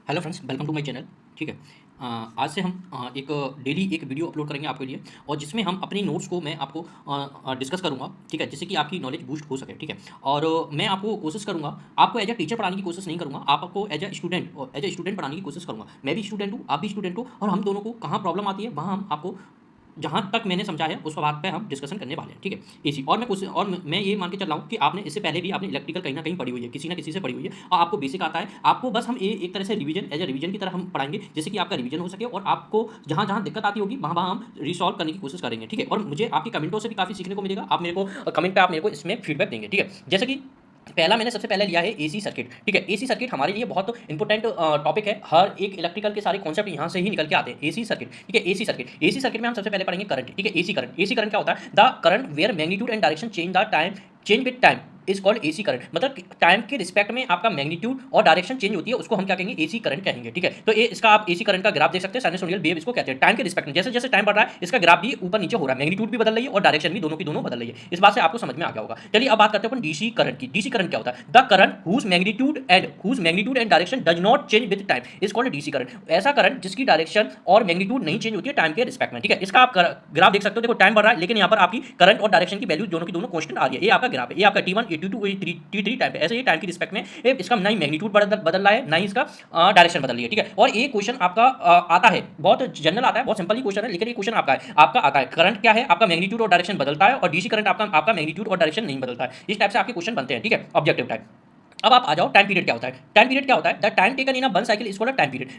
Hello friends, welcome to my channel. ठीक है। आज से हम एक डेली एक वीडियो अपलोड करेंगे आपके लिए, और जिसमें हम अपनी नोट्स को मैं आपको डिस्कस करूंगा। ठीक है, जिससे कि आपकी नॉलेज बूस्ट हो सके। ठीक है। और मैं आपको कोशिश करूंगा, आपको एज अ टीचर पढ़ाने की कोशिश नहीं करूंगा, आपको एज अ स्टूडेंट पढ़ाने की कोशिश करूंगा। मैं भी स्टूडेंट हूँ, आप भी स्टूडेंट हो, और हम दोनों को कहाँ प्रॉब्लम आती है वहाँ हम आपको जहाँ तक मैंने समझा है उस बात पे हम डिस्कशन करने वाले हैं। ठीक है। एसी और मैं ये मान के चल रहा हूँ कि आपने इससे पहले भी आपने इलेक्ट्रिकल कहीं ना कहीं पढ़ी हुई है, किसी ना किसी से पढ़ी हुई है, और आपको बेसिक आता है। आपको बस हम एक तरह से रिवीजन, एज ए रिवीजन की तरह हम पढ़ाएंगे, जिससे कि आपका रिवीजन हो सके, और आपको जहाँ जहाँ दिक्कत आती होगी वहाँ वहाँ हम रिसॉल्व करने की कोशिश करेंगे। ठीक है। और मुझे आपकी कमेंटों से भी काफ़ी सीखने को मिलेगा। आप मेरे को कमेंट पे आप मेरे को इसमें फीडबैक देंगे। ठीक है। जैसे कि पहला मैंने सबसे पहले लिया है एसी सर्किट। ठीक है। एसी सर्किट हमारे लिए बहुत इंपॉर्टेंट टॉपिक है। हर एक इलेक्ट्रिकल के सारे कॉन्सेप्ट यहाँ से ही निकल के आते हैं। AC circuit. ठीक है। एसी सर्किट में हम सबसे पहले पढ़ेंगे करंट। ठीक है। एसी करंट क्या होता है? The current where magnitude and direction change with time is called AC current. मतलब टाइम के रिस्पेक्ट में आपका मैग्नीट्यूड और डायरेक्शन चेंज होती है, उसको हम क्या कहेंगे? एसी करंट कहेंगे। ठीक है। तो ये इसका आप एसी करंट का ग्राफ देख सकते हैं। साइनसोइडल वेव इसको कहते हैं। टाइम के रिस्पेक्ट में जैसे जैसे टाइम बढ़ रहा है, इसका ग्राफ भी ऊपर नीचे हो रहा है, मैग्नीट्यूड भी बदल रही है और डायरेक्शन भी दोनों की दोनों बदल रही है। इस बात से आपको समझ में आ गया होगा। चलिए अब बात करते हैं अपन डीसी करंट की। डीसी करंट क्या होता है? The current whose magnitude and direction does not change with time is called DC current. ऐसा करंट जिसकी डायरेक्शन और मैग्नीट्यूड नहीं चेंज होती है टाइम के रिस्पेक्ट में। ठीक है। इसका आप ग्राफ देख सकते हो। देखो टाइम बढ़ रहा है, लेकिन यहाँ पर आपकी करंट और डायरेक्शन की वैल्यू दोनों की दोनों कांस्टेंट आ रही है। ये आपका ग्राफ है। ये आपका T1 T2 T3 टाइम पे ऐसे ही टाइम की रिस्पेक्ट में इसका ना ही मैग्नीट्यूड बदल रहा है, ना ही इसका डायरेक्शन बदल रही है। ठीक है। और ये क्वेश्चन आपका आता है, बहुत जनरल आता है, बहुत सिंपल ही क्वेश्चन है, लेकिन ये क्वेश्चन आपका आता है। करंट क्या है? आपका मैग्नीट्यूड और डायरेक्शन बदलता है, और डीसी करंट आपका मैग्नीट्यूड और डायरेक्शन नहीं बदलता है। इस टाइप से आपके क्वेश्चन बनते हैं। ठीक है। Objective type. अब आप आ जाओ टाइम पीरियड क्या होता है? टाइम पीरियड क्या होता है? The time taken in a one cycle is called a time period.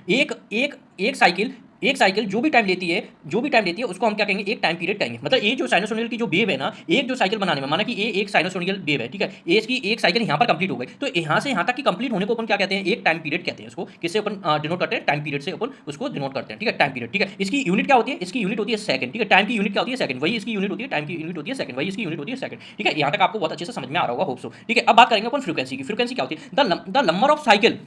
एक साइकिल जो भी टाइम लेती है उसको हम क्या कहेंगे? एक टाइम पीरियड कहेंगे। मतलब ये जो साइनसोइडल की जो वेव है ना, एक जो साइकिल बनाने में, माना कि ये एक साइनसोइडल वेव है। ठीक है। ये इसकी एक साइकिल यहाँ पर कंप्लीट हो गई, तो यहाँ से यहाँ तक की कंप्लीट होने को अपन क्या कहते हैं? एक टाइम पीरियड कहते हैं। उसको किससे अपन डिनोट करते हैं? टाइम पीरियड से अपन उसको डिनोट करते हैं। ठीक है। Time period. ठीक है। इसकी यूनिट क्या होती है? इसकी यूनिट होती है सेकंड। ठीक है। टाइम की यूनिट क्या होती है? सेकंड। वही इसकी यूनिट होती है, टाइम की यूनिट होती है सेकंड। वही इसकी यूनिट होती है सेकंड। ठीक है। यहाँ तक आपको बहुत अच्छे से समझ में आ रहा होगा, होप सो। ठीक है। अब बात करेंगे अपन फ्रीक्वेंसी की। फ्रीक्वेंसी क्या होती है? द नंबर ऑफ साइकिल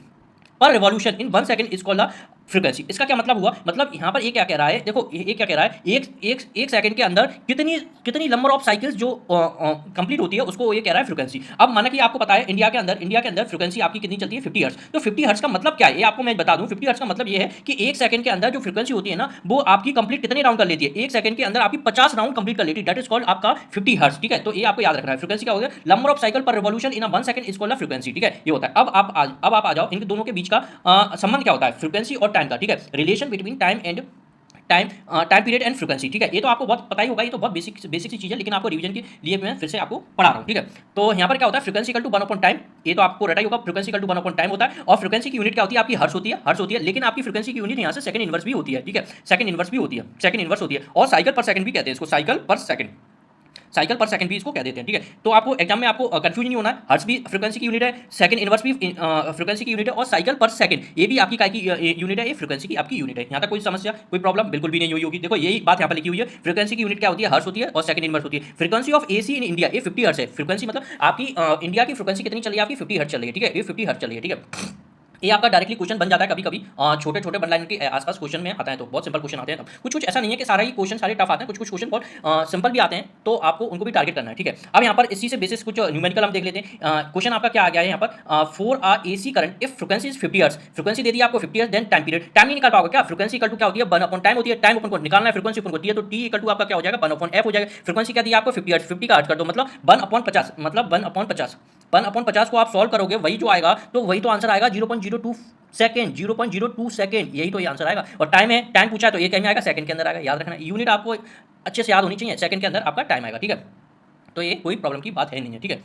पर revolution in 1 second is called frequency. इसका क्या मतलब हुआ? मतलब यहाँ पर ये क्या कह रहा है? देखो ये क्या कह रहा है? एक सेकंड के अंदर कितनी कितनी नंबर ऑफ साइकिल्स जो कंप्लीट होती है, उसको ये कह रहा है फ्रीक्वेंसी। अब माना कि आपको पता है इंडिया के अंदर फ्रीक्वेंसी आपकी कितनी चलती है? 50 हर्ट्ज। तो 50 हर्ट्ज का मतलब क्या है? ये आपको मैं बता दूं। 50 हर्ट्ज का मतलब ये है कि एक सेकंड के अंदर जो फ्रीक्वेंसी होती है ना, वो आपकी कंप्लीट कितने राउंड कर लेती है? एक सेकंड के अंदर आपकी 50 राउंड कंप्लीट कर लेती है। दैट इज कॉल्ड आपका 50 हर्ट्ज। ठीक है। तो ये आपको याद रखना है। फ्रीक्वेंसी क्या हो गया? नंबर ऑफ साइकिल पर revolution in 1 second is called frequency. ठीक है। ये होता है। अब आप आ जाओ इनके दोनों के बीच का संबंध क्या होता है? फ्रीक्वेंसी और टाइम का। ठीक है। Relation between time period and frequency. ठीक है। ये तो आपको बहुत पता ही होगा, ये तो बहुत बेसिक सी चीज़ है, लेकिन आपको रिवीजन के लिए मैं फिर से आपको पढ़ा रहा हूँ। ठीक है। तो यहाँ पर क्या होता है? Frequency equal to 1 upon time. ये तो आपको रटा ही होगा। Frequency equal to 1 upon time होता है, और फ्रीक्वेंसी की यूनिट क्या होती है? आपकी हर्ट्ज होती है, लेकिन आपकी फ्रीक्वेंसी की यूनिट यहाँ से सेकंड इनवर्स भी होती है। ठीक है। सेकंड इनवर्स होती है, और साइकिल पर सेकंड भी कहते हैं इसको। साइकिल पर सेकंड भी इसको कह देते हैं। ठीक है। तो आपको एग्जाम में आपको कंफ्यूजन नहीं होना है। हर्ट्ज भी फ्रीक्वेंसी की यूनिट है, सेकंड इनवर्स भी फ्रीक्वेंसी की यूनिट है, और साइकिल पर सेकंड ये भी आपकी काय की यूनिट है? ये फ्रीक्वेंसी की आपकी यूनिट है। यहाँ तक कोई समस्या, कोई प्रॉब्लम बिल्कुल भी नहीं हुई होगी। देखो यही बात यहाँ पर लिखी हुई है। फ्रीक्वेंसी की यूनिट क्या होती है? हर्ट्ज होती है, और सेकंड इनवर्स होती है। Frequency of AC in India, ये 50 हर्ट्ज है। फ्रीक्वेंसी मतलब आपकी इंडिया की फ्रीक्वेंसी कितनी चल रही है? आपकी 50 हर्ट्ज चल रही है। ठीक है। ये 50 हर्ट्ज चल रही है। ठीक है। ये आपका डायरेक्टली क्वेश्चन बन जाता है कभी कभी, छोटे छोटे वन लाइन के आसपास क्वेश्चन में आता है, तो बहुत सिंपल क्वेश्चन आते हैं। तब कुछ ऐसा नहीं है कि सारा ही क्वेश्चन सारे टफ आते हैं, कुछ क्वेश्चन बहुत सिंपल भी आते हैं, तो आपको उनको भी टारगेट करना है। ठीक है। अब यहाँ पर इसी से बेसिस कुछ न्यूमेरिकल हम देख लेते हैं। क्वेश्चन आपका क्या आ गया है यहाँ पर? For a AC current if frequency is 50 hertz. Frequency दे दी आपको 50 hertz, then time period. Time नहीं निकाल पाओगे क्या? फ्रीक्वेंसी इक्वल टू क्या होती है? 1 अपॉन टाइम होती है। टाइम अपन को निकालना है, फ्रीक्वेंसी अपन को दी है, तो टी इक्वल टू आपका क्या हो जाएगा? 1 अपॉन एफ हो जाएगा। फ्रीक्वेंसी क्या दी आपको? 50 हर्ट्ज। 50 का हर्ट्ज कर दो, मतलब 1 अपॉन 50, मतलब 1 अपॉन 50 को आप सॉल्व करोगे, वही जो आएगा, तो वही तो आंसर आएगा 0.02 सेकंड। 0.02 सेकंड, यही तो ये आंसर आएगा। और टाइम है, टाइम पूछा है, तो ये क्या में आएगा? सेकंड के अंदर आएगा। याद रखना, यूनिट आपको अच्छे से याद होनी चाहिए। सेकंड के अंदर आपका टाइम आएगा। ठीक है। तो ये कोई प्रॉब्लम की बात है नहीं है। ठीक है।